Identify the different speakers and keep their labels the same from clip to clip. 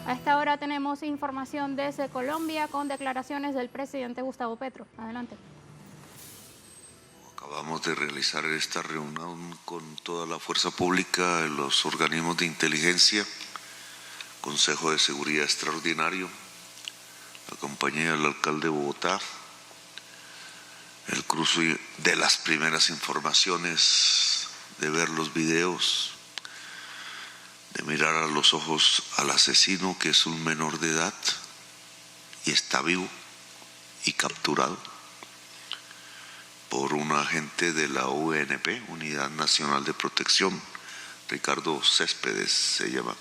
Speaker 1: A esta hora tenemos información desde Colombia con declaraciones del presidente Gustavo Petro. Adelante.
Speaker 2: Acabamos de realizar esta reunión con toda la fuerza pública, los organismos de inteligencia, Consejo de Seguridad Extraordinario, la compañía del alcalde de Bogotá, el cruce de las primeras informaciones, de ver los videos, de mirar a los ojos al asesino, que es un menor de edad y está vivo y capturado por un agente de la UNP, Unidad Nacional de Protección, Ricardo Céspedes se llama,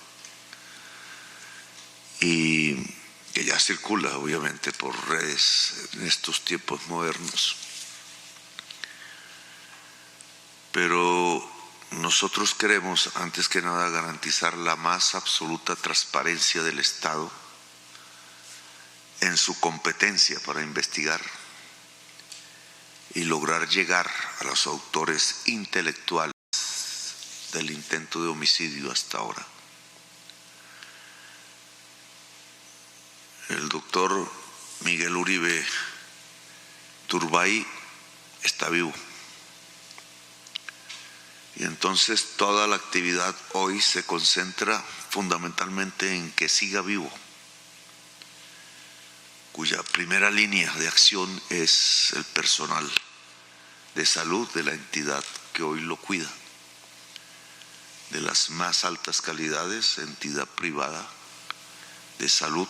Speaker 2: y que ya circula obviamente por redes en estos tiempos modernos. Pero nosotros queremos, antes que nada, garantizar la más absoluta transparencia del Estado en su competencia para investigar y lograr llegar a los autores intelectuales del intento de homicidio hasta ahora. El doctor Miguel Uribe Turbay está vivo. Y entonces toda la actividad hoy se concentra fundamentalmente en que siga vivo, cuya primera línea de acción es el personal de salud de la entidad que hoy lo cuida, de las más altas calidades, entidad privada de salud,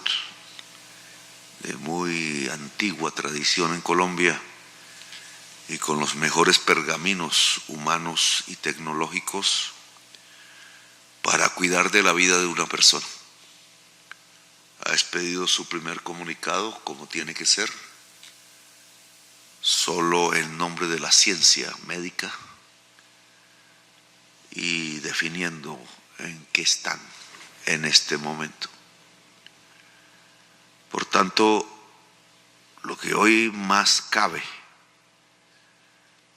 Speaker 2: de muy antigua tradición en Colombia y con los mejores pergaminos humanos y tecnológicos para cuidar de la vida de una persona. Ha expedido su primer comunicado, como tiene que ser, solo en nombre de la ciencia médica y definiendo en qué están en este momento. Por tanto, lo que hoy más cabe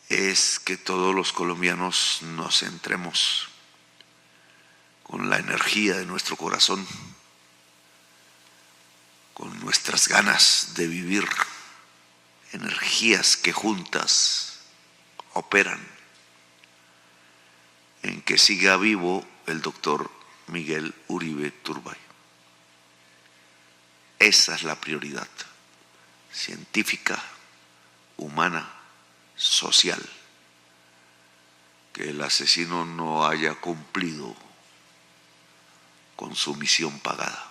Speaker 2: es que todos los colombianos nos centremos con la energía de nuestro corazón, con nuestras ganas de vivir, energías que juntas operan en que siga vivo el doctor Miguel Uribe Turbay. Esa es la prioridad científica, humana, social, que el asesino no haya cumplido con su misión pagada.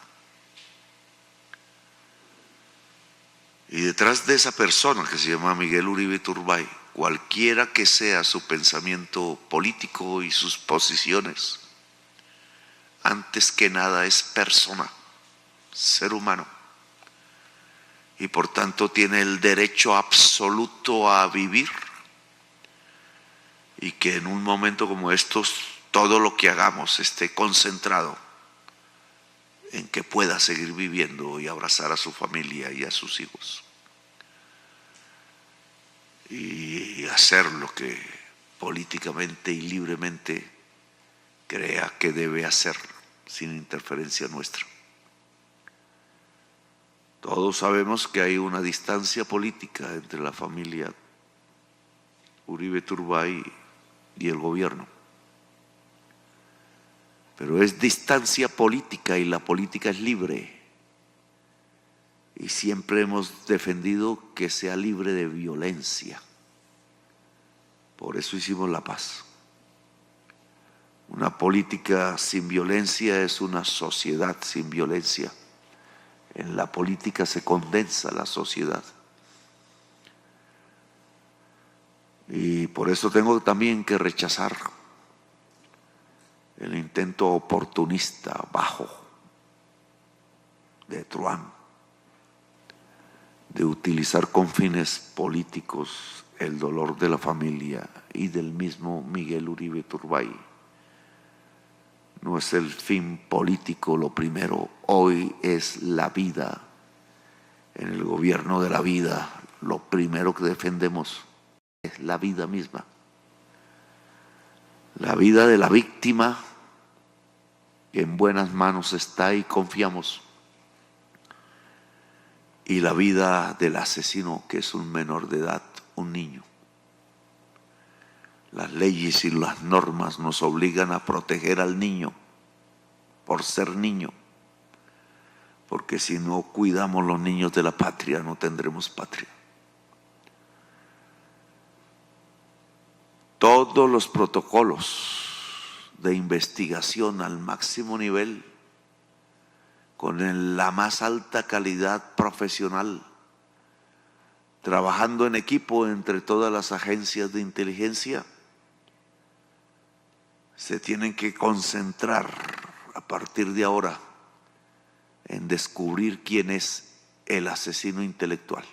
Speaker 2: Y detrás de esa persona que se llama Miguel Uribe Turbay, cualquiera que sea su pensamiento político y sus posiciones, antes que nada es persona, ser humano, y por tanto tiene el derecho absoluto a vivir, y que en un momento como estos todo lo que hagamos esté concentrado en que pueda seguir viviendo y abrazar a su familia y a sus hijos y hacer lo que políticamente y libremente crea que debe hacer sin interferencia nuestra. Todos sabemos que hay una distancia política entre la familia Uribe Turbay y el gobierno, pero es distancia política y la política es libre, y siempre hemos defendido que sea libre de violencia. Por eso hicimos la paz. Una política sin violencia es una sociedad sin violencia. En la política se condensa la sociedad. Y por eso tengo también que rechazar el intento oportunista bajo de Truán de utilizar con fines políticos el dolor de la familia y del mismo Miguel Uribe Turbay. No es el fin político lo primero, hoy es la vida. En el gobierno de la vida, lo primero que defendemos es la vida misma. La vida de la víctima en buenas manos está y confiamos. Y la vida del asesino, que es un menor de edad, un niño. Las leyes y las normas nos obligan a proteger al niño por ser niño, porque si no cuidamos los niños de la patria, no tendremos patria. Todos los protocolos de investigación al máximo nivel, con la más alta calidad profesional, trabajando en equipo entre todas las agencias de inteligencia, se tienen que concentrar a partir de ahora en descubrir quién es el asesino intelectual.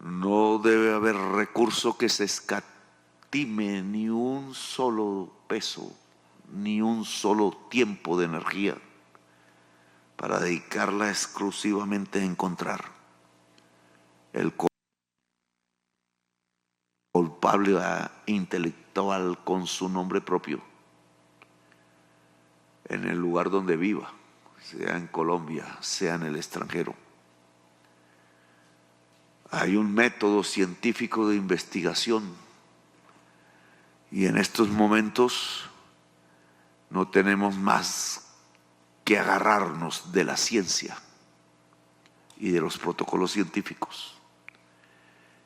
Speaker 2: No debe haber recurso que se escatime, ni un solo peso, ni un solo tiempo de energía para dedicarla exclusivamente a encontrar el culpable intelectual con su nombre propio en el lugar donde viva, sea en Colombia, sea en el extranjero. Hay un método científico de investigación y en estos momentos no tenemos más que agarrarnos de la ciencia y de los protocolos científicos.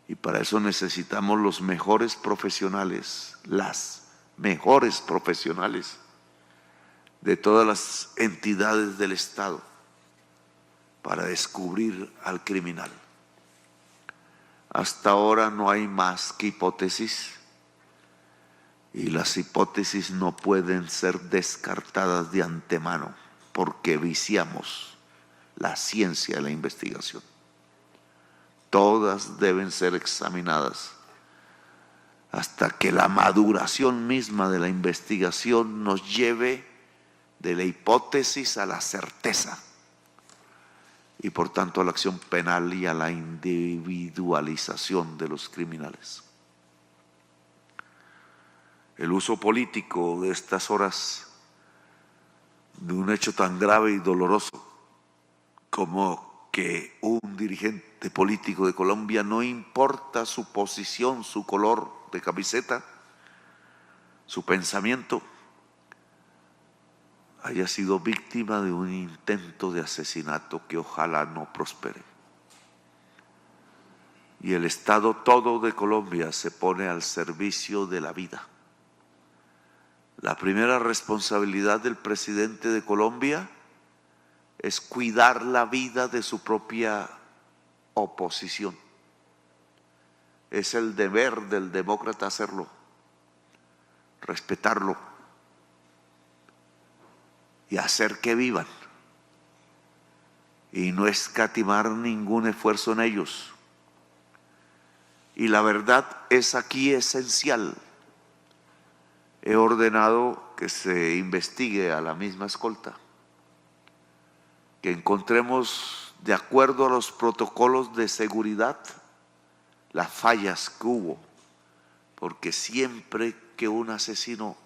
Speaker 2: Y para eso necesitamos los mejores profesionales, las mejores profesionales de todas las entidades del Estado para descubrir al criminal. Hasta ahora no hay más que hipótesis y las hipótesis no pueden ser descartadas de antemano porque viciamos la ciencia de la investigación. Todas deben ser examinadas hasta que la maduración misma de la investigación nos lleve de la hipótesis a la certeza y por tanto a la acción penal y a la individualización de los criminales. El uso político de estas horas de un hecho tan grave y doloroso como que un dirigente político de Colombia, no importa su posición, su color de camiseta, su pensamiento, haya sido víctima de un intento de asesinato que ojalá no prospere. Y el Estado todo de Colombia se pone al servicio de la vida. La primera responsabilidad del presidente de Colombia es cuidar la vida de su propia oposición. Es el deber del demócrata hacerlo, respetarlo y hacer que vivan y no escatimar ningún esfuerzo en ellos. Y la verdad es aquí esencial. He ordenado que se investigue a la misma escolta, que encontremos de acuerdo a los protocolos de seguridad las fallas que hubo, porque siempre que un asesino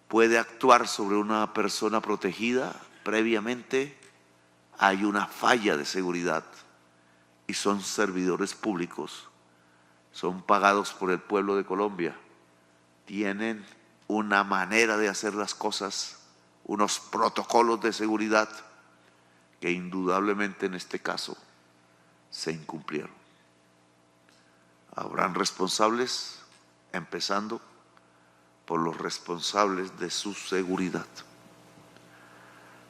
Speaker 2: puede actuar sobre una persona protegida, previamente hay una falla de seguridad y son servidores públicos, son pagados por el pueblo de Colombia, tienen una manera de hacer las cosas, unos protocolos de seguridad que indudablemente en este caso se incumplieron. Habrán responsables, empezando por los responsables de su seguridad.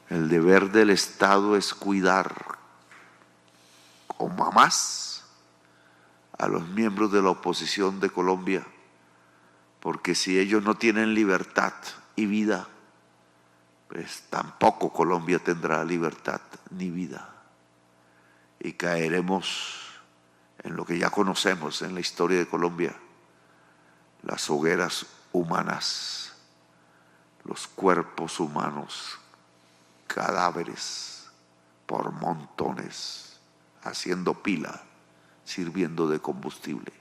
Speaker 2: El deber del Estado es cuidar como a más a los miembros de la oposición de Colombia, porque si ellos no tienen libertad y vida, pues tampoco Colombia tendrá libertad ni vida. Y caeremos en lo que ya conocemos en la historia de Colombia, las hogueras humanas, los cuerpos humanos, cadáveres por montones, haciendo pila, sirviendo de combustible.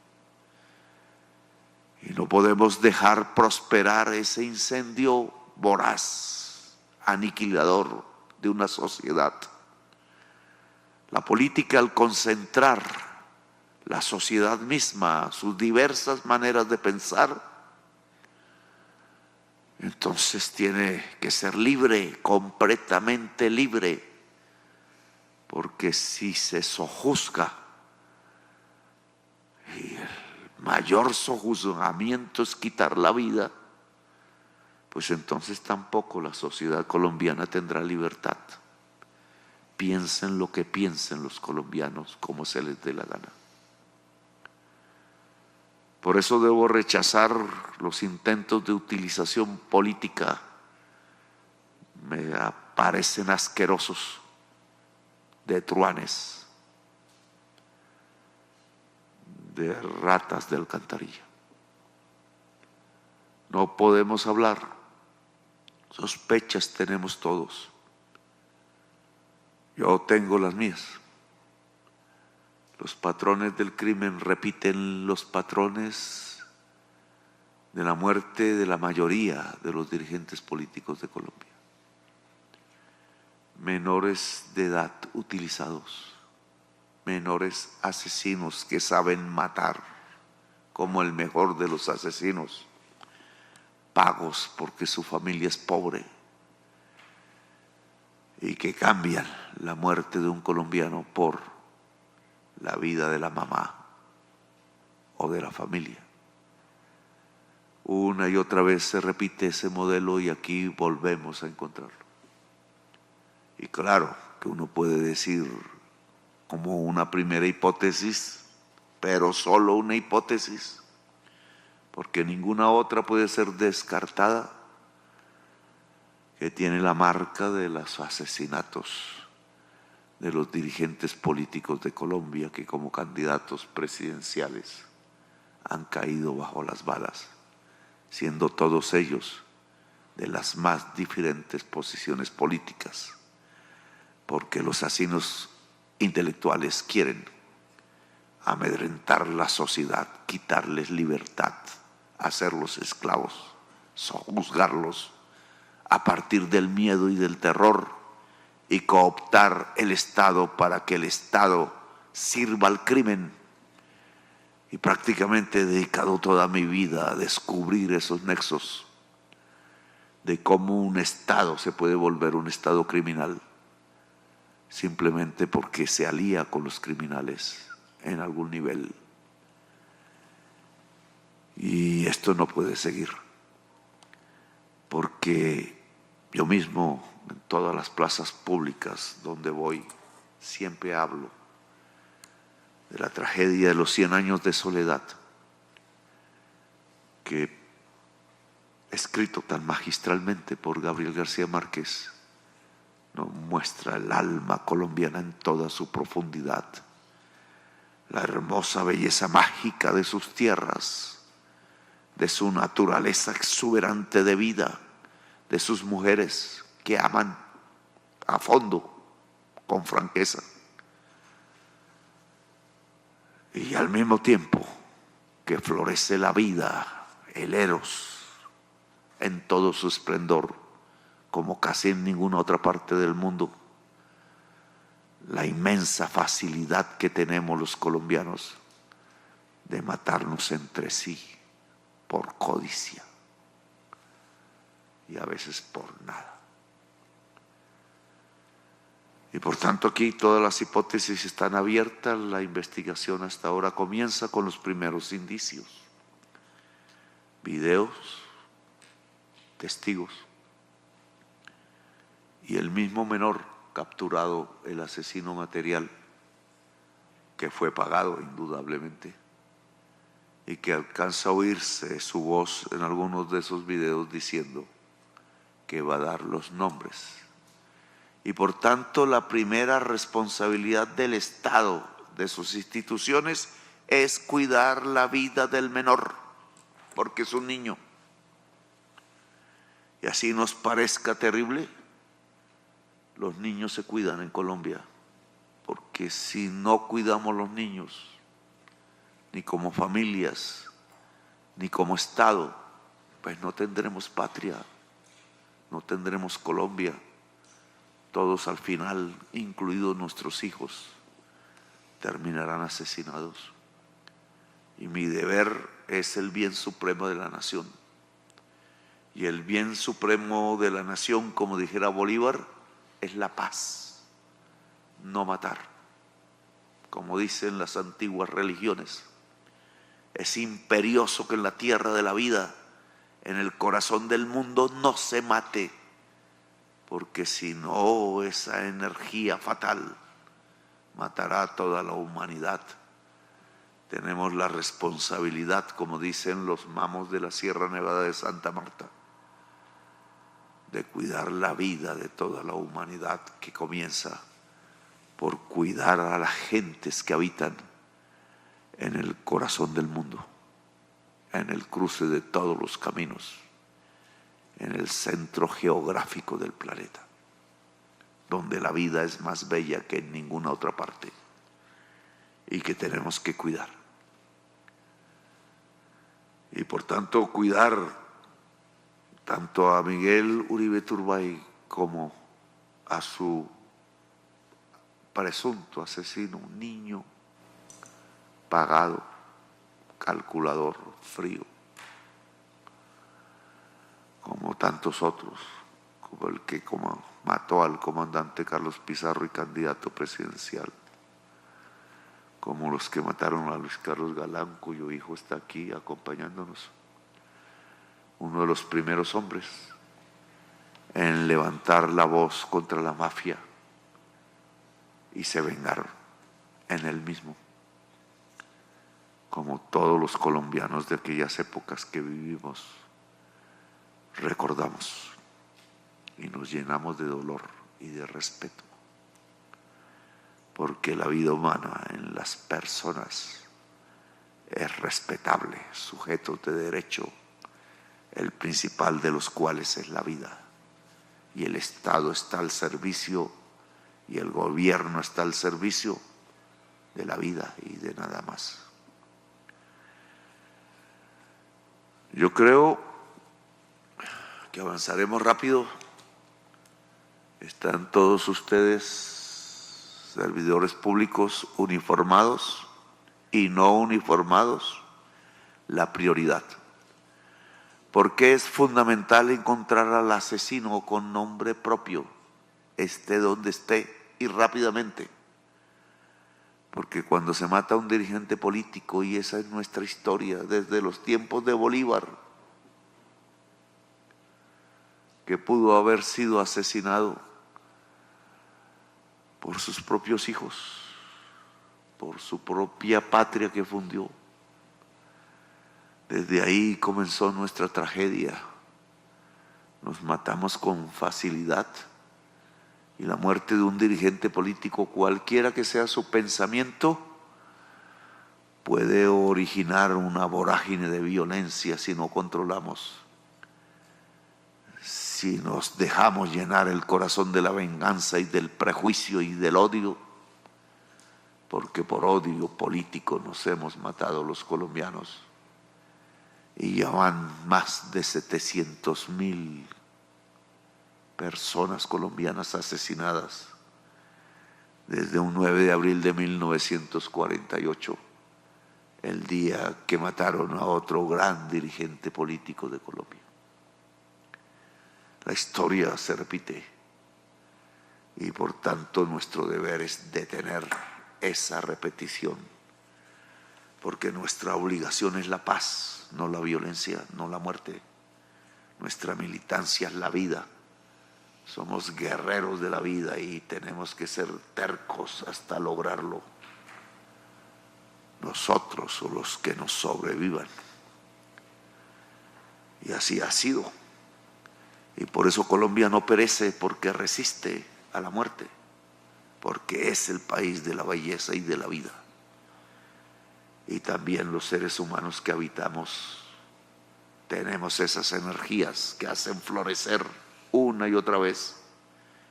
Speaker 2: Y no podemos dejar prosperar ese incendio voraz, aniquilador de una sociedad. La política, al concentrar la sociedad misma, sus diversas maneras de pensar, entonces tiene que ser libre, completamente libre, porque si se sojuzga, y el mayor sojuzgamiento es quitar la vida, pues entonces tampoco la sociedad colombiana tendrá libertad. Piensen lo que piensen los colombianos, como se les dé la gana. Por eso debo rechazar los intentos de utilización política. Me parecen asquerosos, de truanes, de ratas de alcantarilla. No podemos hablar. Sospechas tenemos todos. Yo tengo las mías. Los patrones del crimen repiten los patrones de la muerte de la mayoría de los dirigentes políticos de Colombia. Menores de edad utilizados, menores asesinos que saben matar como el mejor de los asesinos, pagos porque su familia es pobre, y que cambian la muerte de un colombiano por la vida de la mamá o de la familia. Una y otra vez se repite ese modelo y aquí volvemos a encontrarlo. Y claro que uno puede decir como una primera hipótesis, pero solo una hipótesis, porque ninguna otra puede ser descartada, que tiene la marca de los asesinatos de los dirigentes políticos de Colombia que como candidatos presidenciales han caído bajo las balas, siendo todos ellos de las más diferentes posiciones políticas, porque los asesinos intelectuales quieren amedrentar la sociedad, quitarles libertad, hacerlos esclavos, sojuzgarlos a partir del miedo y del terror y cooptar el Estado para que el Estado sirva al crimen. Y prácticamente he dedicado toda mi vida a descubrir esos nexos de cómo un Estado se puede volver un Estado criminal simplemente porque se alía con los criminales en algún nivel. Y esto no puede seguir, porque yo mismo en todas las plazas públicas donde voy siempre hablo de la tragedia de los 100 años de soledad, que escrito tan magistralmente por Gabriel García Márquez, nos muestra el alma colombiana en toda su profundidad, la hermosa belleza mágica de sus tierras, de su naturaleza exuberante de vida, de sus mujeres que aman a fondo, con franqueza, y al mismo tiempo que florece la vida, el eros, en todo su esplendor, como casi en ninguna otra parte del mundo. La inmensa facilidad que tenemos los colombianos de matarnos entre sí por codicia y a veces por nada. Y por tanto aquí todas las hipótesis están abiertas. La investigación hasta ahora comienza con los primeros indicios, videos, testigos y el mismo menor capturado, el asesino material, que fue pagado indudablemente y que alcanza a oírse su voz en algunos de esos videos diciendo que va a dar los nombres. Y por tanto la primera responsabilidad del Estado, de sus instituciones, es cuidar la vida del menor, porque es un niño. Y así nos parezca terrible, los niños se cuidan en Colombia, porque si no cuidamos los niños, ni como familias, ni como Estado, pues no tendremos patria, no tendremos Colombia. Todos al final, incluidos nuestros hijos, terminarán asesinados. Y mi deber es el bien supremo de la nación. Y el bien supremo de la nación, como dijera Bolívar, es la paz, no matar. Como dicen las antiguas religiones, es imperioso que en la tierra de la vida, en el corazón del mundo, no se mate, porque si no, esa energía fatal matará a toda la humanidad. Tenemos la responsabilidad, como dicen los mamos de la Sierra Nevada de Santa Marta, de cuidar la vida de toda la humanidad, que comienza por cuidar a las gentes que habitan en el corazón del mundo, en el cruce de todos los caminos, en el centro geográfico del planeta, donde la vida es más bella que en ninguna otra parte y que tenemos que cuidar. Y por tanto, cuidar tanto a Miguel Uribe Turbay como a su presunto asesino, un niño pagado, calculador, frío, como tantos otros, como el que mató al comandante Carlos Pizarro y candidato presidencial, como los que mataron a Luis Carlos Galán, cuyo hijo está aquí acompañándonos, uno de los primeros hombres en levantar la voz contra la mafia, y se vengaron en él mismo, como todos los colombianos de aquellas épocas que vivimos recordamos y nos llenamos de dolor y de respeto, porque la vida humana en las personas es respetable, sujetos de derecho, el principal de los cuales es la vida, y el Estado está al servicio y el gobierno está al servicio de la vida y de nada más. Yo creo que avanzaremos rápido. Están todos ustedes, servidores públicos, uniformados y no uniformados, la prioridad. Porque es fundamental encontrar al asesino con nombre propio, esté donde esté y rápidamente. Porque cuando se mata a un dirigente político, y esa es nuestra historia desde los tiempos de Bolívar, que pudo haber sido asesinado por sus propios hijos, por su propia patria que fundió. Desde ahí comenzó nuestra tragedia. Nos matamos con facilidad, y la muerte de un dirigente político, cualquiera que sea su pensamiento, puede originar una vorágine de violencia si no controlamos, si nos dejamos llenar el corazón de la venganza y del prejuicio y del odio, porque por odio político nos hemos matado los colombianos, y ya van más de 700.000 personas colombianas asesinadas desde un 9 de abril de 1948, el día que mataron a otro gran dirigente político de Colombia. La historia se repite, y por tanto nuestro deber es detener esa repetición, porque nuestra obligación es la paz, no la violencia, no la muerte. Nuestra militancia es la vida. Somos guerreros de la vida y tenemos que ser tercos hasta lograrlo. Nosotros o los que nos sobrevivan. Y así ha sido. Y por eso Colombia no perece, porque resiste a la muerte, porque es el país de la belleza y de la vida. Y también los seres humanos que habitamos tenemos esas energías que hacen florecer una y otra vez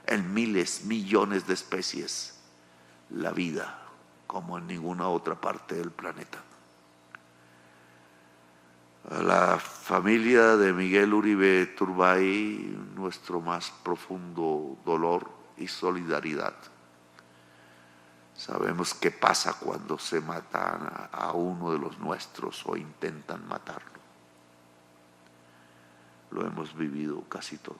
Speaker 2: en miles, millones de especies la vida como en ninguna otra parte del planeta. A la familia de Miguel Uribe Turbay, nuestro más profundo dolor y solidaridad. Sabemos qué pasa cuando se matan a uno de los nuestros o intentan matarlo. Lo hemos vivido casi todos,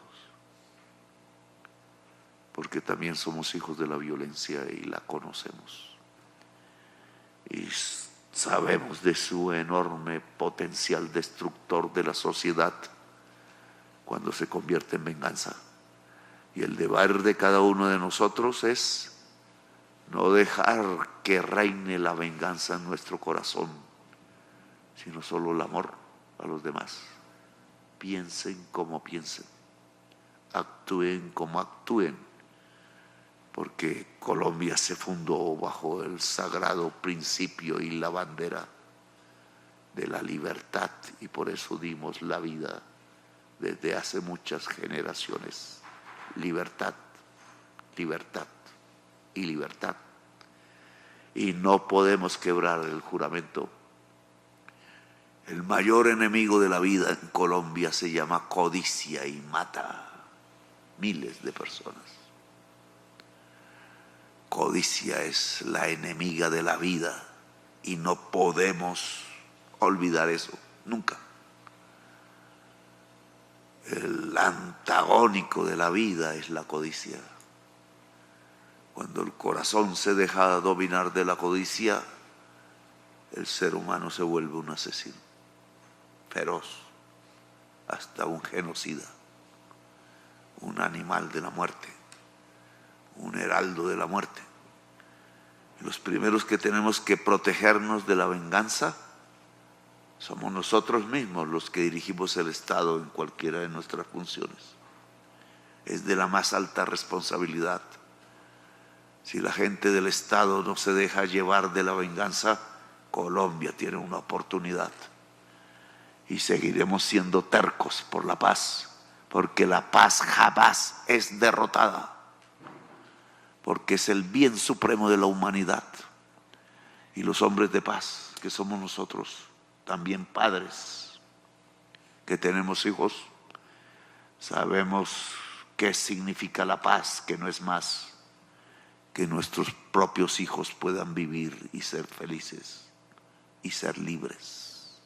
Speaker 2: porque también somos hijos de la violencia y la conocemos. Y sabemos de su enorme potencial destructor de la sociedad cuando se convierte en venganza. Y el deber de cada uno de nosotros es no dejar que reine la venganza en nuestro corazón, sino solo el amor a los demás. Piensen como piensen, actúen como actúen, porque Colombia se fundó bajo el sagrado principio y la bandera de la libertad, y por eso dimos la vida desde hace muchas generaciones. Libertad, libertad y libertad. Y no podemos quebrar el juramento. El mayor enemigo de la vida en Colombia se llama codicia y mata miles de personas. Codicia es la enemiga de la vida y no podemos olvidar eso, nunca. El antagónico de la vida es la codicia. Cuando el corazón se deja dominar de la codicia, el ser humano se vuelve un asesino, feroz, hasta un genocida, un animal de la muerte, un heraldo de la muerte. Y los primeros que tenemos que protegernos de la venganza somos nosotros mismos, los que dirigimos el Estado en cualquiera de nuestras funciones. Es de la más alta responsabilidad. Si la gente del Estado no se deja llevar de la venganza, Colombia tiene una oportunidad. Y seguiremos siendo tercos por la paz, porque la paz jamás es derrotada, porque es el bien supremo de la humanidad. Y los hombres de paz, que somos nosotros, también padres, que tenemos hijos, sabemos qué significa la paz, que no es más que nuestros propios hijos puedan vivir y ser felices y ser libres,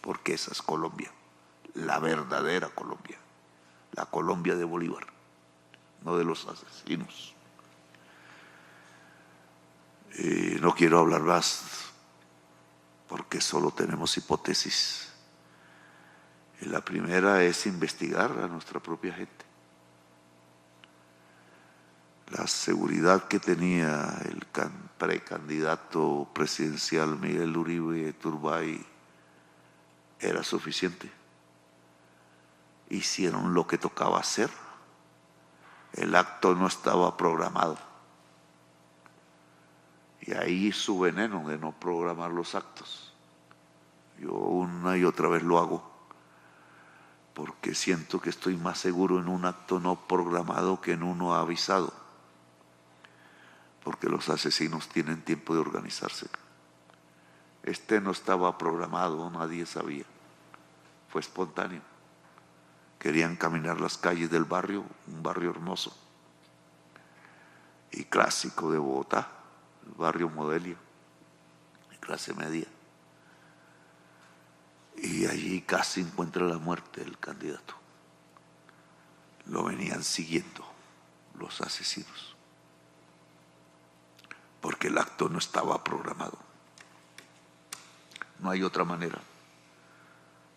Speaker 2: porque esa es Colombia, la verdadera Colombia, la Colombia de Bolívar, no de los asesinos. No quiero hablar más porque solo tenemos hipótesis. Y la primera es investigar a nuestra propia gente. La seguridad que tenía el precandidato presidencial Miguel Uribe Turbay era suficiente. Hicieron lo que tocaba hacer. El acto no estaba programado. Y ahí su veneno de no programar los actos. Yo una y otra vez lo hago, porque siento que estoy más seguro en un acto no programado que en uno avisado, porque los asesinos tienen tiempo de organizarse. Este no estaba programado, nadie sabía, fue espontáneo. Querían caminar las calles del barrio, un barrio hermoso y clásico de Bogotá, el barrio Modelia, de clase media. Y allí casi encuentra la muerte el candidato. Lo venían siguiendo los asesinos, porque el acto no estaba programado. No hay otra manera,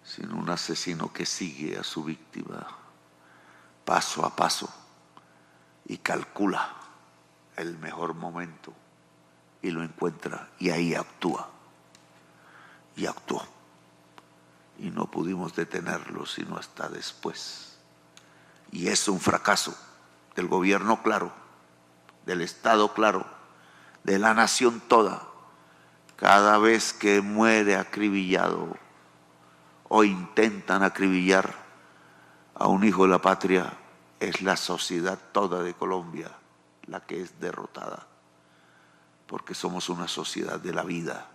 Speaker 2: sino un asesino que sigue a su víctima paso a paso y calcula el mejor momento y lo encuentra y ahí actúa. Y actuó. Y no pudimos detenerlo sino hasta después. Y es un fracaso del gobierno, claro, del Estado, claro, de la nación toda. Cada vez que muere acribillado o intentan acribillar a un hijo de la patria, es la sociedad toda de Colombia la que es derrotada, porque somos una sociedad de la vida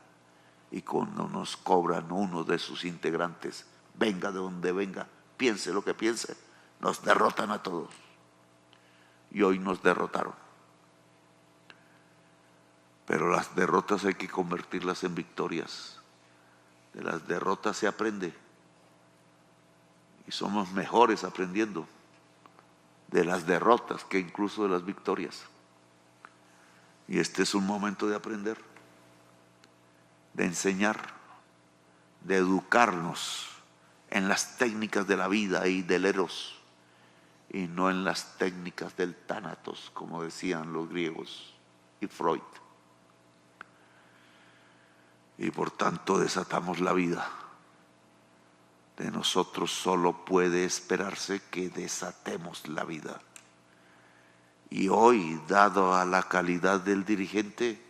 Speaker 2: Y cuando nos cobran uno de sus integrantes, venga de donde venga, piense lo que piense, nos derrotan a todos. Y hoy nos derrotaron. Pero las derrotas hay que convertirlas en victorias. De las derrotas se aprende. Y somos mejores aprendiendo de las derrotas que incluso de las victorias. Y este es un momento de aprender, de enseñar, de educarnos en las técnicas de la vida y del eros, y no en las técnicas del tánatos, como decían los griegos y Freud. Y por tanto desatamos la vida. De nosotros solo puede esperarse que desatemos la vida. Y hoy, dado a la calidad del dirigente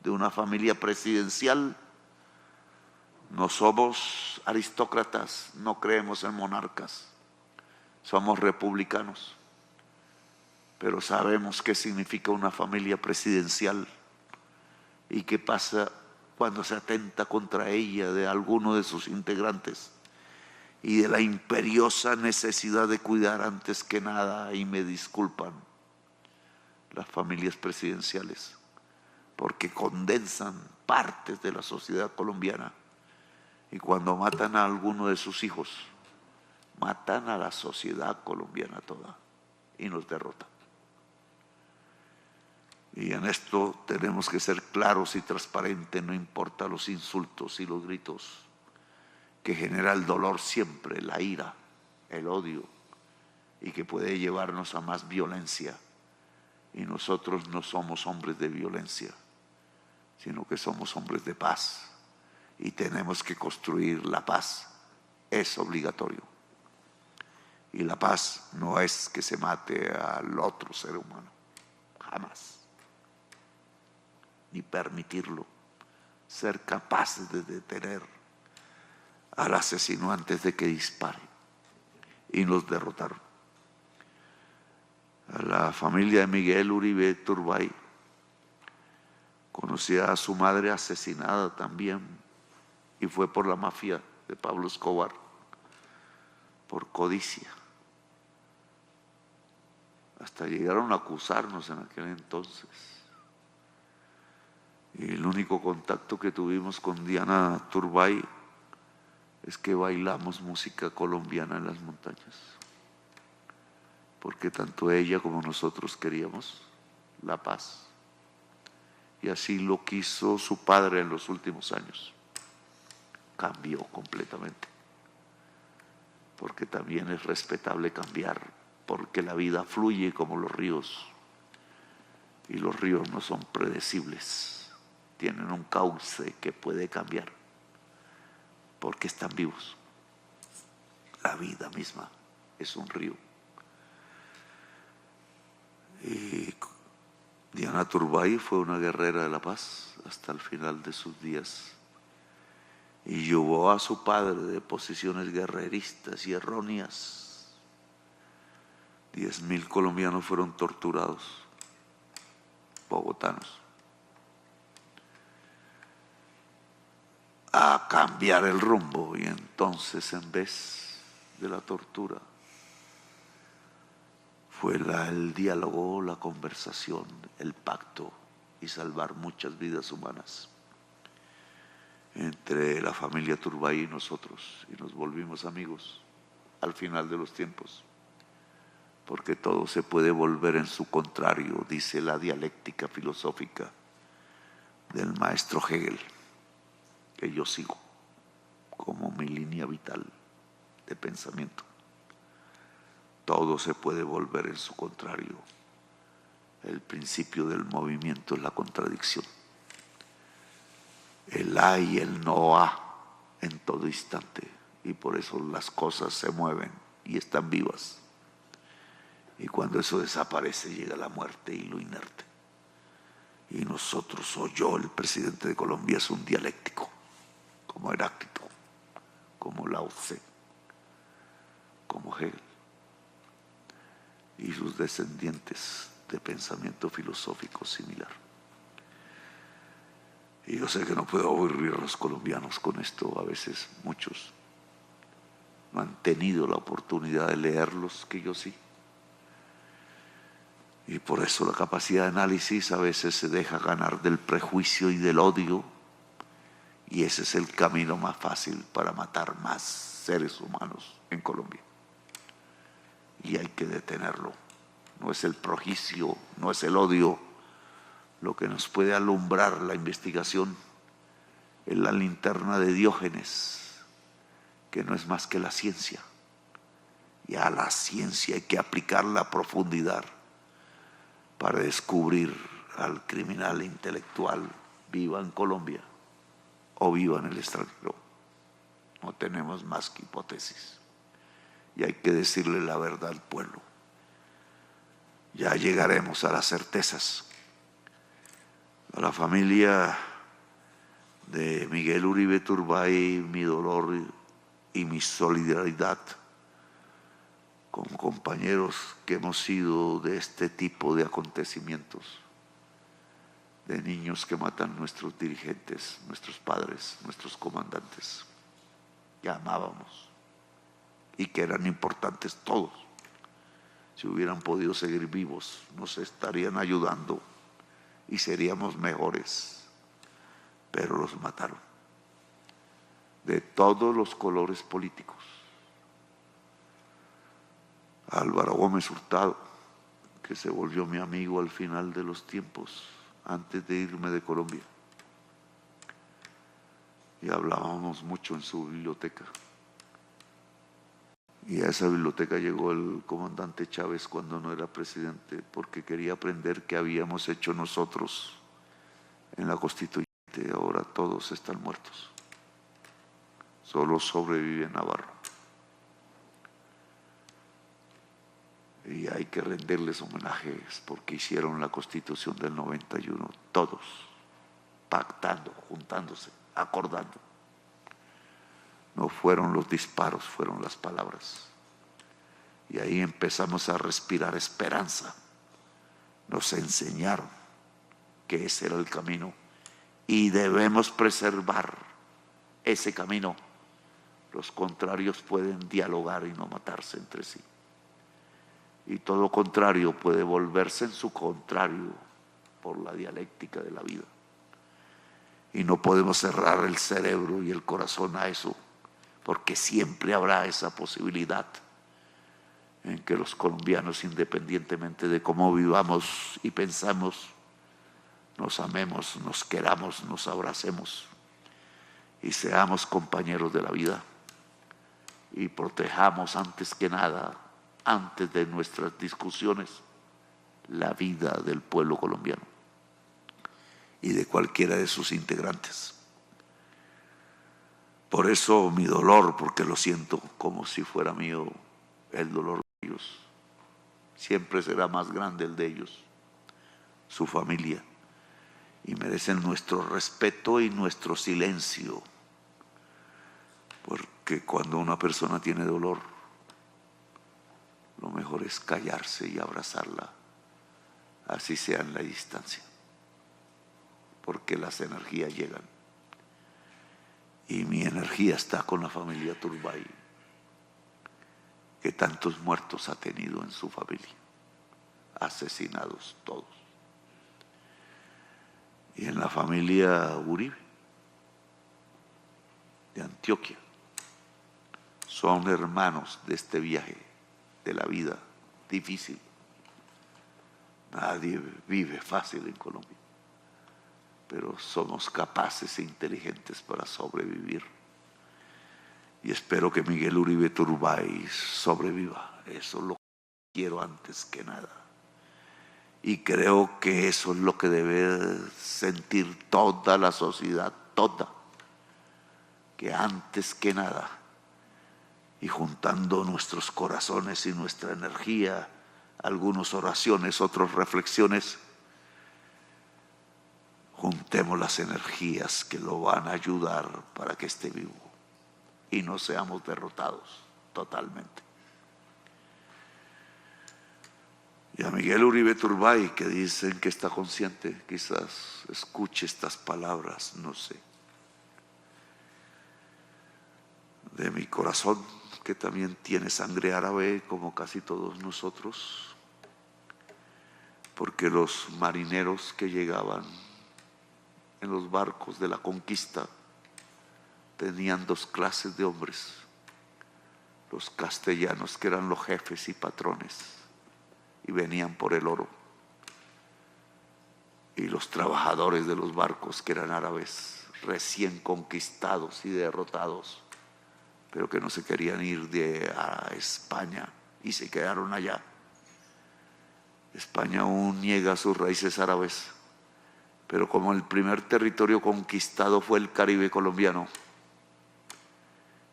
Speaker 2: de una familia presidencial, no somos aristócratas, no creemos en monarcas, somos republicanos, pero sabemos qué significa una familia presidencial y qué pasa cuando se atenta contra ella de alguno de sus integrantes, y de la imperiosa necesidad de cuidar antes que nada, y me disculpan, las familias presidenciales, porque condensan partes de la sociedad colombiana, y cuando matan a alguno de sus hijos, matan a la sociedad colombiana toda y nos derrotan. Y en esto tenemos que ser claros y transparentes, no importa los insultos y los gritos, que genera el dolor siempre, la ira, el odio, y que puede llevarnos a más violencia. Y nosotros no somos hombres de violencia, sino que somos hombres de paz. Y tenemos que construir la paz. Es obligatorio. Y la paz no es que se mate al otro ser humano. Jamás. Ni permitirlo. Ser capaces de detener al asesino antes de que dispare. Y nos derrotaron. A la familia de Miguel Uribe Turbay, conocía a su madre asesinada también, y fue por la mafia de Pablo Escobar, por codicia. Hasta llegaron a acusarnos en aquel entonces. Y el único contacto que tuvimos con Diana Turbay es que bailamos música colombiana en las montañas, porque tanto ella como nosotros queríamos la paz. Y así lo quiso su padre en los últimos años. Cambió completamente, porque también es respetable cambiar, porque la vida fluye como los ríos, y los ríos no son predecibles, tienen un cauce que puede cambiar, porque están vivos. La vida misma es un río. Y Diana Turbay fue una guerrera de la paz hasta el final de sus días, y llevó a su padre de posiciones guerreristas y erróneas. 10.000 colombianos fueron torturados, bogotanos, a cambiar el rumbo. Y entonces, en vez de la tortura, fue el diálogo, la conversación, el pacto, y salvar muchas vidas humanas entre la familia Turbay y nosotros, y nos volvimos amigos al final de los tiempos, porque todo se puede volver en su contrario, dice la dialéctica filosófica del maestro Hegel, que yo sigo como mi línea vital de pensamiento. Todo se puede volver en su contrario. El principio del movimiento es la contradicción. El ha y el no ha en todo instante, y por eso las cosas se mueven y están vivas. Y cuando eso desaparece, llega la muerte y lo inerte. Y nosotros, o yo, el presidente de Colombia, es un dialéctico, como Heráclito, como Lao Tse, como Hegel y sus descendientes de pensamiento filosófico similar. Y yo sé que no puedo aburrir a los colombianos con esto. A veces muchos no han tenido la oportunidad de leerlos, que yo sí. Y por eso la capacidad de análisis a veces se deja ganar del prejuicio y del odio. Y ese es el camino más fácil para matar más seres humanos en Colombia. Y hay que detenerlo. No es el prejuicio, no es el odio. Lo que nos puede alumbrar la investigación es la linterna de Diógenes, que no es más que la ciencia. Y a la ciencia hay que aplicarla a profundidad para descubrir al criminal intelectual, viva en Colombia o viva en el extranjero. No tenemos más que hipótesis. Y hay que decirle la verdad al pueblo. Ya llegaremos a las certezas. A la familia de Miguel Uribe Turbay, mi dolor y mi solidaridad con compañeros que hemos sido de este tipo de acontecimientos, de niños que matan nuestros dirigentes, nuestros padres, nuestros comandantes, que amábamos y que eran importantes todos. Si hubieran podido seguir vivos, nos estarían ayudando y seríamos mejores, pero los mataron, de todos los colores políticos. Álvaro Gómez Hurtado, que se volvió mi amigo al final de los tiempos, antes de irme de Colombia, y hablábamos mucho en su biblioteca. Y a esa biblioteca llegó el comandante Chávez cuando no era presidente, porque quería aprender qué habíamos hecho nosotros en la Constituyente. Ahora todos están muertos, solo sobrevive Navarro. Y hay que rendirles homenajes porque hicieron la Constitución del 91, todos, pactando, juntándose, acordando. No fueron los disparos, fueron las palabras. Y ahí empezamos a respirar esperanza. Nos enseñaron que ese era el camino y debemos preservar ese camino. Los contrarios pueden dialogar y no matarse entre sí. Y todo contrario puede volverse en su contrario por la dialéctica de la vida. Y no podemos cerrar el cerebro y el corazón a eso, porque siempre habrá esa posibilidad en que los colombianos, independientemente de cómo vivamos y pensamos, nos amemos, nos queramos, nos abracemos y seamos compañeros de la vida y protejamos antes que nada, antes de nuestras discusiones, la vida del pueblo colombiano y de cualquiera de sus integrantes. Por eso mi dolor, porque lo siento como si fuera mío, el dolor de ellos siempre será más grande, el de ellos, su familia, y merecen nuestro respeto y nuestro silencio, porque cuando una persona tiene dolor, lo mejor es callarse y abrazarla, así sea en la distancia, porque las energías llegan. Y mi energía está con la familia Turbay, que tantos muertos ha tenido en su familia, asesinados todos. Y en la familia Uribe, de Antioquia, son hermanos de este viaje de la vida difícil. Nadie vive fácil en Colombia, pero somos capaces e inteligentes para sobrevivir. Y espero que Miguel Uribe Turbay sobreviva. Eso lo quiero antes que nada. Y creo que eso es lo que debe sentir toda la sociedad, toda. Que antes que nada, y juntando nuestros corazones y nuestra energía, algunas oraciones, otras reflexiones, juntemos las energías que lo van a ayudar para que esté vivo y no seamos derrotados totalmente. Y a Miguel Uribe Turbay, que dicen que está consciente, quizás escuche estas palabras, no sé. De mi corazón, que también tiene sangre árabe como casi todos nosotros, porque los marineros que llegaban en los barcos de la conquista tenían dos clases de hombres: los castellanos, que eran los jefes y patrones y venían por el oro, y los trabajadores de los barcos, que eran árabes recién conquistados y derrotados, pero que no se querían ir a España y se quedaron allá. España aún niega sus raíces árabes, pero como el primer territorio conquistado fue el Caribe colombiano,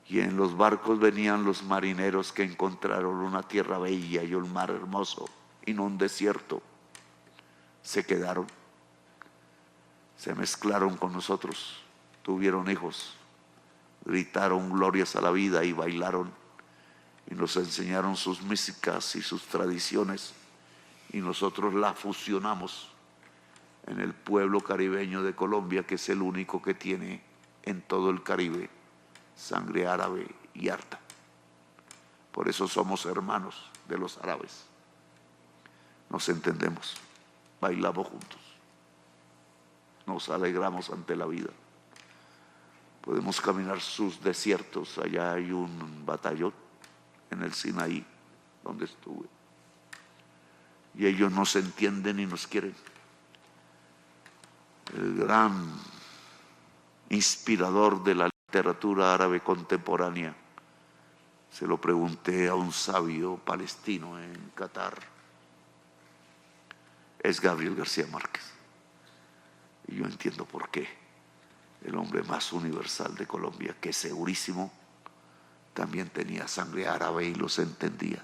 Speaker 2: y en los barcos venían los marineros que encontraron una tierra bella y un mar hermoso y no un desierto, se quedaron, se mezclaron con nosotros, tuvieron hijos, gritaron glorias a la vida y bailaron y nos enseñaron sus músicas y sus tradiciones, y nosotros la fusionamos en el pueblo caribeño de Colombia, que es el único que tiene en todo el Caribe sangre árabe y harta. Por eso somos hermanos de los árabes. Nos entendemos, bailamos juntos, nos alegramos ante la vida. Podemos caminar sus desiertos. Allá hay un batallón en el Sinaí, donde estuve, y ellos nos entienden y nos quieren. El gran inspirador de la literatura árabe contemporánea, se lo pregunté a un sabio palestino en Qatar, es Gabriel García Márquez. Y yo entiendo por qué. El hombre más universal de Colombia, que segurísimo también tenía sangre árabe y los entendía,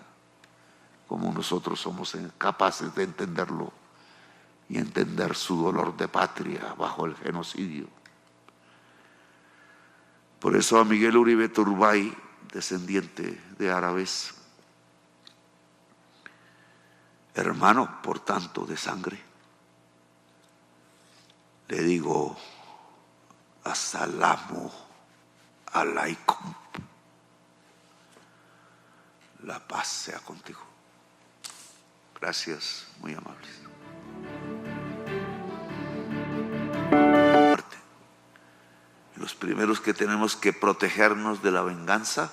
Speaker 2: como nosotros somos capaces de entenderlo y entender su dolor de patria bajo el genocidio. Por eso a Miguel Uribe Turbay, descendiente de árabes, hermano por tanto de sangre, le digo: Asalamu alaikum. La paz sea contigo. Gracias, muy amables. Los primeros que tenemos que protegernos de la venganza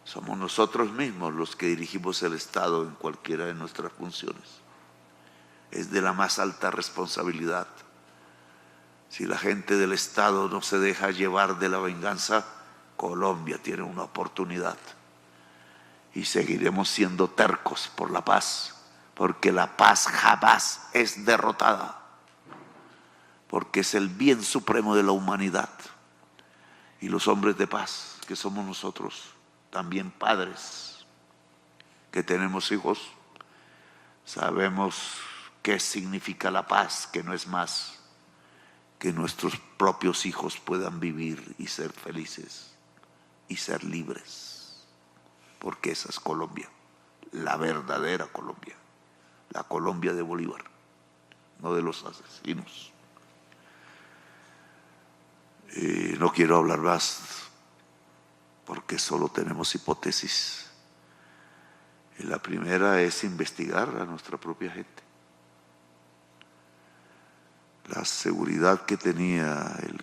Speaker 2: somos nosotros mismos, los que dirigimos el Estado en cualquiera de nuestras funciones. Es de la más alta responsabilidad. Si la gente del Estado no se deja llevar de la venganza, Colombia tiene una oportunidad. Y seguiremos siendo tercos por la paz, porque la paz jamás es derrotada, porque es el bien supremo de la humanidad. Y los hombres de paz, que somos nosotros, también padres, que tenemos hijos, sabemos qué significa la paz, que no es más que nuestros propios hijos puedan vivir y ser felices y ser libres, porque esa es Colombia, la verdadera Colombia, la Colombia de Bolívar, no de los asesinos. No quiero hablar más porque solo tenemos hipótesis. La primera es investigar a nuestra propia gente. La seguridad que tenía el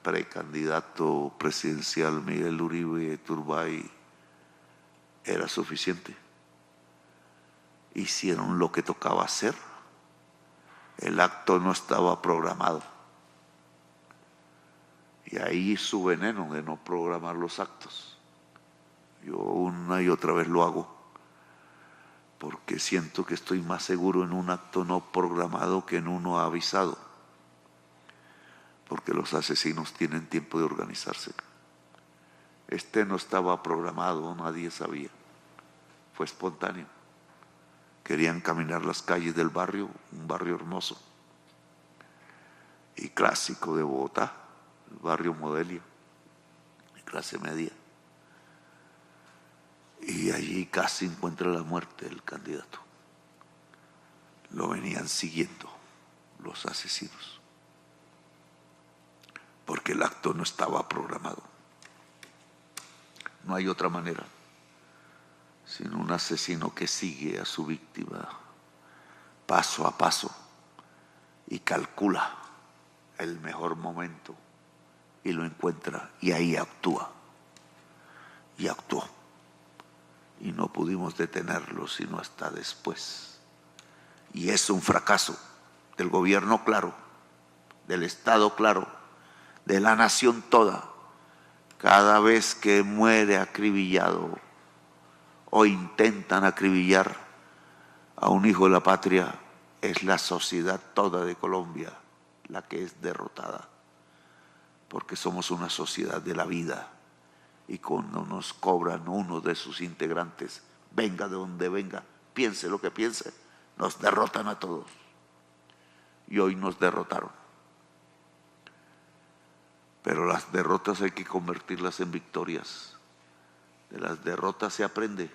Speaker 2: precandidato presidencial Miguel Uribe Turbay era suficiente. Hicieron lo que tocaba hacer. El acto no estaba programado. Y ahí su veneno de no programar los actos. Yo una y otra vez lo hago, porque siento que estoy más seguro en un acto no programado que en uno avisado, porque los asesinos tienen tiempo de organizarse. Este no estaba programado, nadie sabía, fue espontáneo. Querían caminar las calles del barrio, un barrio hermoso y clásico de Bogotá, el barrio Modelia, de clase media. Y allí casi encuentra la muerte el candidato. lo venían siguiendo los asesinos, porque el acto no estaba programado. No hay otra manera sino un asesino que sigue a su víctima paso a paso y calcula el mejor momento y lo encuentra y ahí actúa. Y actuó. Y no pudimos detenerlo sino hasta después. Y es un fracaso del gobierno, claro, del Estado, claro, de la nación toda. Cada vez que muere acribillado o intentan acribillar a un hijo de la patria, es la sociedad toda de Colombia la que es derrotada, porque somos una sociedad de la vida, y cuando nos cobran uno de sus integrantes, venga de donde venga, piense lo que piense, nos derrotan a todos. Y hoy nos derrotaron. Pero las derrotas hay que convertirlas en victorias. De las derrotas se aprende.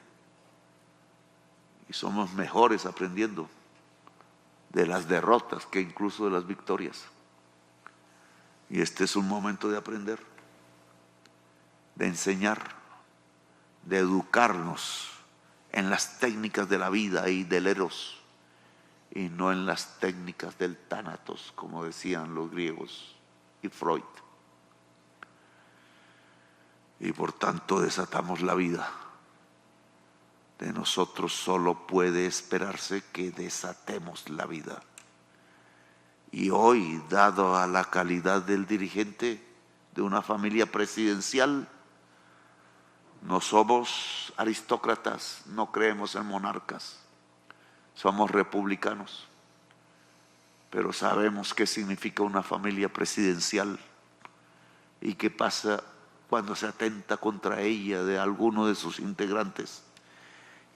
Speaker 2: Y somos mejores aprendiendo de las derrotas que incluso de las victorias. Y este es un momento de aprender, de enseñar, de educarnos en las técnicas de la vida y del eros, y no en las técnicas del tánatos, como decían los griegos y Freud. Y por tanto desatamos la vida. De nosotros solo puede esperarse que desatemos la vida. Y hoy, dado a la calidad del dirigente de una familia presidencial, no somos aristócratas, no creemos en monarcas, somos republicanos, pero sabemos qué significa una familia presidencial y qué pasa cuando se atenta contra ella de alguno de sus integrantes,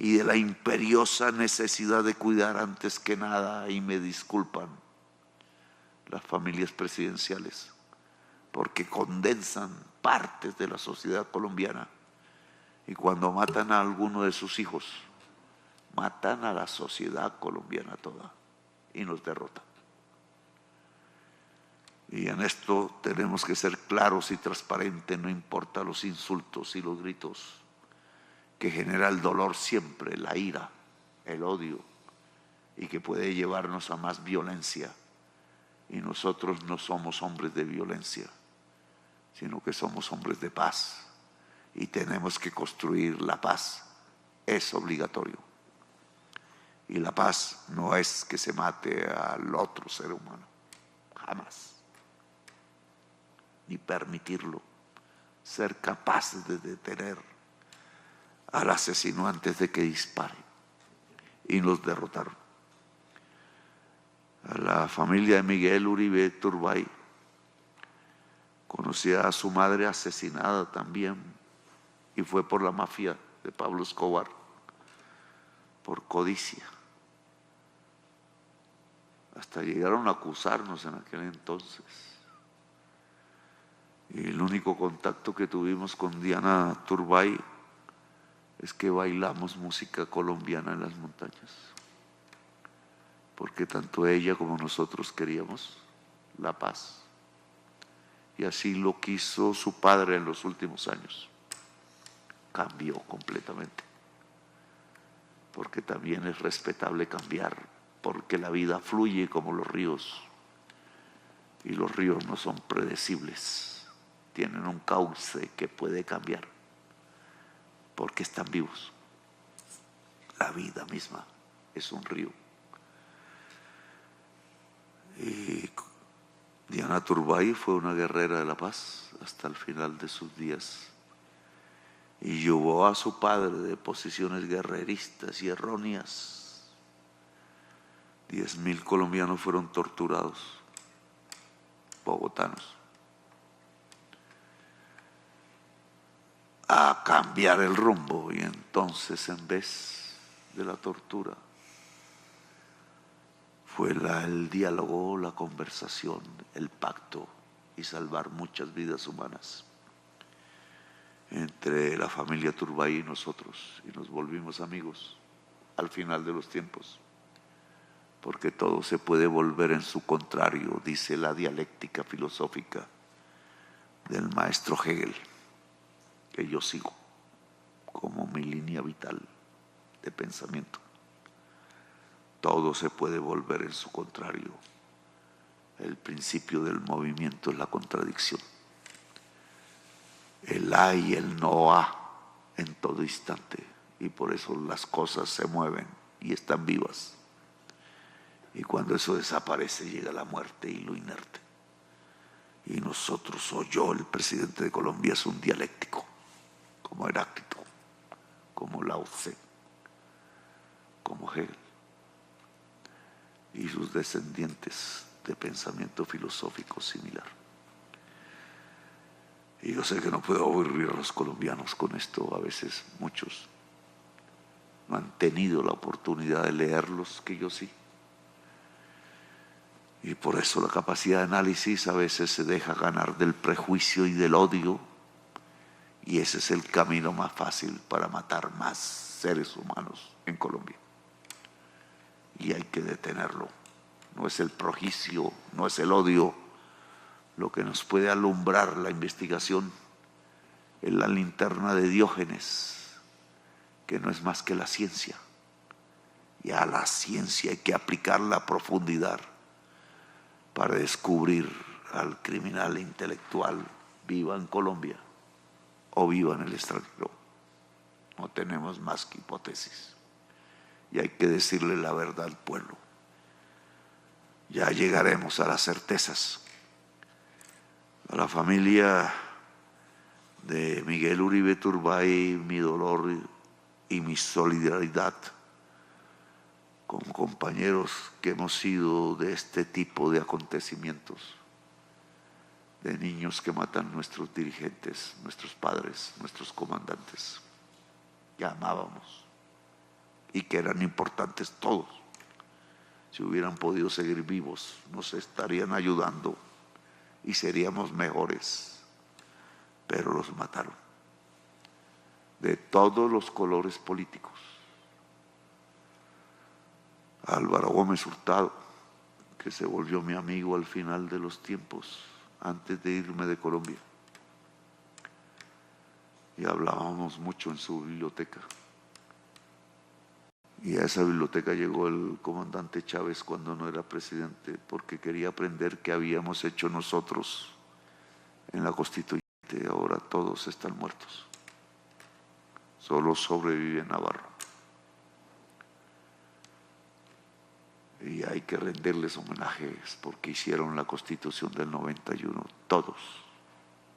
Speaker 2: y de la imperiosa necesidad de cuidar antes que nada, y me disculpan, las familias presidenciales, porque condensan partes de la sociedad colombiana, y cuando matan a alguno de sus hijos, matan a la sociedad colombiana toda y nos derrotan. Y en esto tenemos que ser claros y transparentes, no importa los insultos y los gritos, que genera el dolor siempre, la ira, el odio, y que puede llevarnos a más violencia. Y nosotros no somos hombres de violencia, sino que somos hombres de paz. Y tenemos que construir la paz. Es obligatorio. Y la paz no es que se mate al otro ser humano. Jamás. Ni permitirlo. Ser capaces de detener al asesino antes de que dispare. Y nos derrotaron. A la familia de Miguel Uribe Turbay, conocía a su madre asesinada también, y fue por la mafia de Pablo Escobar, por codicia. Hasta llegaron a acusarnos en aquel entonces. Y el único contacto que tuvimos con Diana Turbay es que bailamos música colombiana en las montañas, porque tanto ella como nosotros queríamos la paz. Y así lo quiso su padre en los últimos años. Cambió completamente, porque también es respetable cambiar, porque la vida fluye como los ríos, y los ríos no son predecibles, tienen un cauce que puede cambiar, porque están vivos. La vida misma es un río. Y Diana Turbay fue una guerrera de la paz hasta el final de sus días, y llevó a su padre de posiciones guerreristas y erróneas. 10.000 colombianos fueron torturados, bogotanos, a cambiar el rumbo. Y entonces, en vez de la tortura, fue el diálogo, la conversación, el pacto, y salvar muchas vidas humanas entre la familia Turbay y nosotros, y nos volvimos amigos al final de los tiempos. porque todo se puede volver en su contrario, dice la dialéctica filosófica del maestro Hegel, que yo sigo como mi línea vital de pensamiento. Todo se puede volver en su contrario. El principio del movimiento es la contradicción. El ha y el no ha en todo instante, y por eso las cosas se mueven y están vivas. Y cuando eso desaparece llega la muerte y lo inerte. Y nosotros, o yo, el presidente de Colombia, es un dialéctico, como Heráclito, como Lao Tse, como Hegel y sus descendientes de pensamiento filosófico similar. Y yo sé que no puedo aburrir a los colombianos con esto. A veces muchos no han tenido la oportunidad de leerlos, que yo sí. Y por eso la capacidad de análisis a veces se deja ganar del prejuicio y del odio. Y ese es el camino más fácil para matar más seres humanos en Colombia. Y hay que detenerlo. No es el prejuicio, no es el odio. Lo que nos puede alumbrar la investigación es la linterna de Diógenes, que no es más que la ciencia. Y a la ciencia hay que aplicarla a profundidad para descubrir al criminal intelectual, viva en Colombia o viva en el extranjero. No tenemos más que hipótesis. Y hay que decirle la verdad al pueblo. Ya llegaremos a las certezas. A la familia de Miguel Uribe Turbay, mi dolor y mi solidaridad con compañeros que hemos sido de este tipo de acontecimientos, de niños que matan nuestros dirigentes, nuestros padres, nuestros comandantes, que amábamos y que eran importantes todos. Si hubieran podido seguir vivos, nos estarían ayudando y seríamos mejores, pero los mataron, de todos los colores políticos. Álvaro Gómez Hurtado, que se volvió mi amigo al final de los tiempos, antes de irme de Colombia, y hablábamos mucho en su biblioteca. Y a esa biblioteca llegó el comandante Chávez cuando no era presidente, porque quería aprender qué habíamos hecho nosotros en la Constituyente. Ahora todos están muertos. Solo sobrevive Navarro. Y hay que rendirles homenajes porque hicieron la Constitución del 91, todos,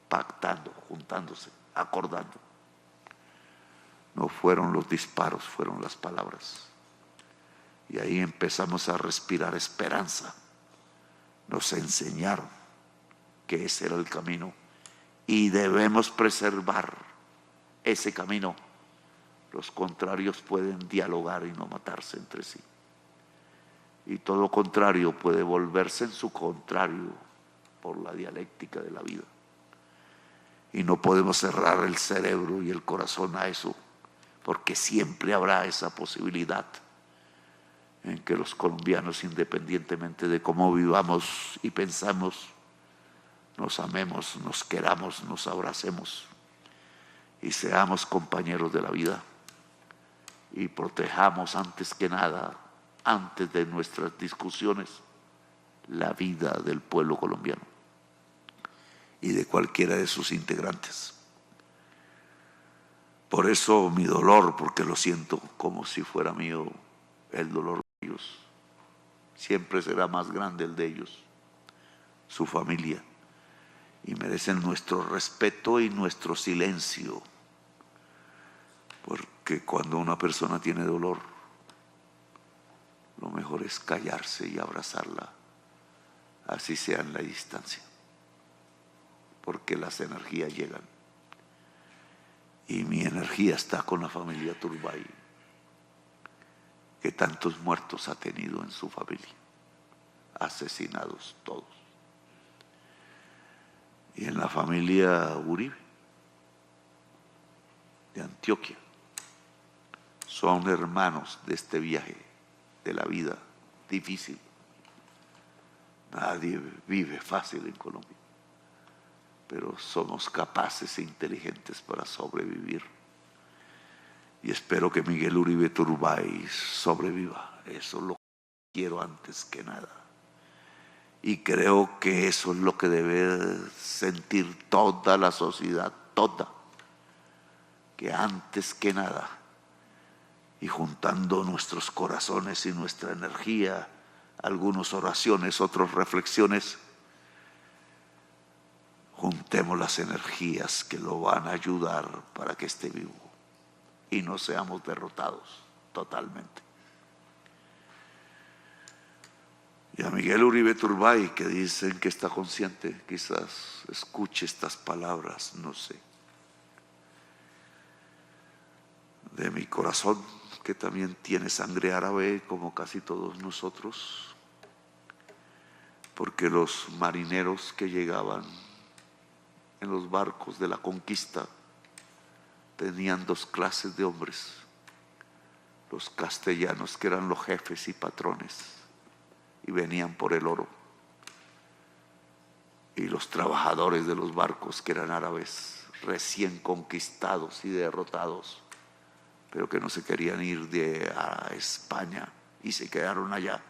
Speaker 2: pactando, juntándose, acordando. No fueron los disparos, fueron las palabras. Y ahí empezamos a respirar esperanza. Nos enseñaron que ese era el camino y debemos preservar ese camino. Los contrarios pueden dialogar y no matarse entre sí. Y todo contrario puede volverse en su contrario por la dialéctica de la vida. Y no podemos cerrar el cerebro y el corazón a eso, porque siempre habrá esa posibilidad en que los colombianos, independientemente de cómo vivamos y pensamos, nos amemos, nos queramos, nos abracemos y seamos compañeros de la vida y protejamos antes que nada, antes de nuestras discusiones, la vida del pueblo colombiano y de cualquiera de sus integrantes. Por eso mi dolor, porque lo siento como si fuera mío, el dolor de ellos. Siempre será más grande el de ellos, su familia, y merecen nuestro respeto y nuestro silencio, porque cuando una persona tiene dolor, lo mejor es callarse y abrazarla, así sea en la distancia, porque las energías llegan. Y mi energía está con la familia Turbay, que tantos muertos ha tenido en su familia, asesinados todos. Y en la familia Uribe, de Antioquia, son hermanos de este viaje de la vida difícil. Nadie vive fácil en Colombia, pero somos capaces e inteligentes para sobrevivir. Y espero que Miguel Uribe Turbay sobreviva. Eso lo quiero antes que nada. Y creo que eso es lo que debe sentir toda la sociedad, toda. Que antes que nada, y juntando nuestros corazones y nuestra energía, algunas oraciones, otras reflexiones, juntemos las energías que lo van a ayudar para que esté vivo y no seamos derrotados totalmente. Y a Miguel Uribe Turbay, que dicen que está consciente, quizás escuche estas palabras, no sé. De mi corazón, que también tiene sangre árabe como casi todos nosotros, porque los marineros que llegaban en los barcos de la conquista tenían dos clases de hombres: los castellanos, que eran los jefes y patrones y venían por el oro, y los trabajadores de los barcos, que eran árabes recién conquistados y derrotados, pero que no se querían ir a España y se quedaron allá.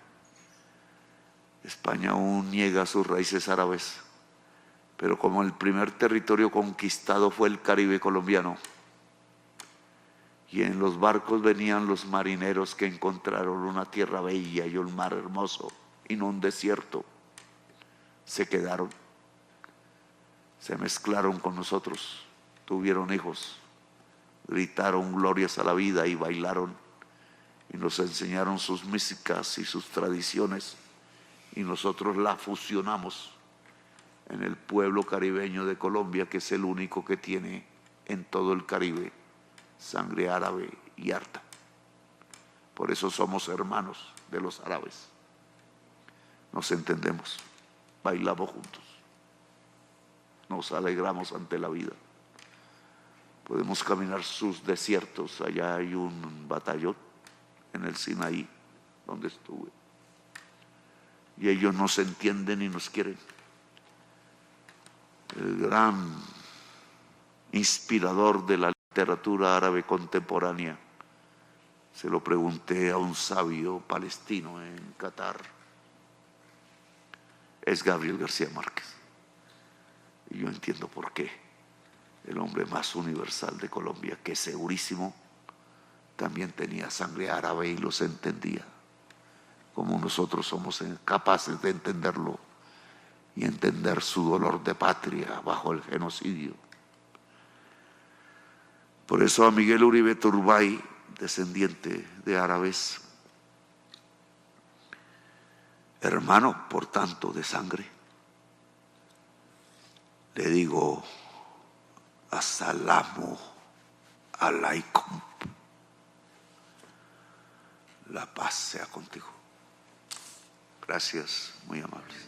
Speaker 2: España aún niega sus raíces árabes, pero como el primer territorio conquistado fue el Caribe colombiano, y en los barcos venían los marineros que encontraron una tierra bella y un mar hermoso y no un desierto, se quedaron, se mezclaron con nosotros, tuvieron hijos, gritaron glorias a la vida y bailaron y nos enseñaron sus músicas y sus tradiciones, y nosotros la fusionamos en el pueblo caribeño de Colombia, que es el único que tiene en todo el Caribe sangre árabe y harta. Por eso somos hermanos de los árabes, nos entendemos, bailamos juntos, nos alegramos ante la vida. Podemos caminar sus desiertos. Allá hay un batallón en el Sinaí, donde estuve, y ellos nos entienden y nos quieren. El gran inspirador de la literatura árabe contemporánea, se lo pregunté a un sabio palestino en Qatar, es Gabriel García Márquez. Y yo entiendo por qué. El hombre más universal de Colombia, que segurísimo también tenía sangre árabe y los entendía, como nosotros somos capaces de entenderlo y entender su dolor de patria bajo el genocidio. Por eso a Miguel Uribe Turbay, descendiente de árabes, hermano por tanto de sangre, le digo: Asalamu alaikum. La paz sea contigo. Gracias, muy amables.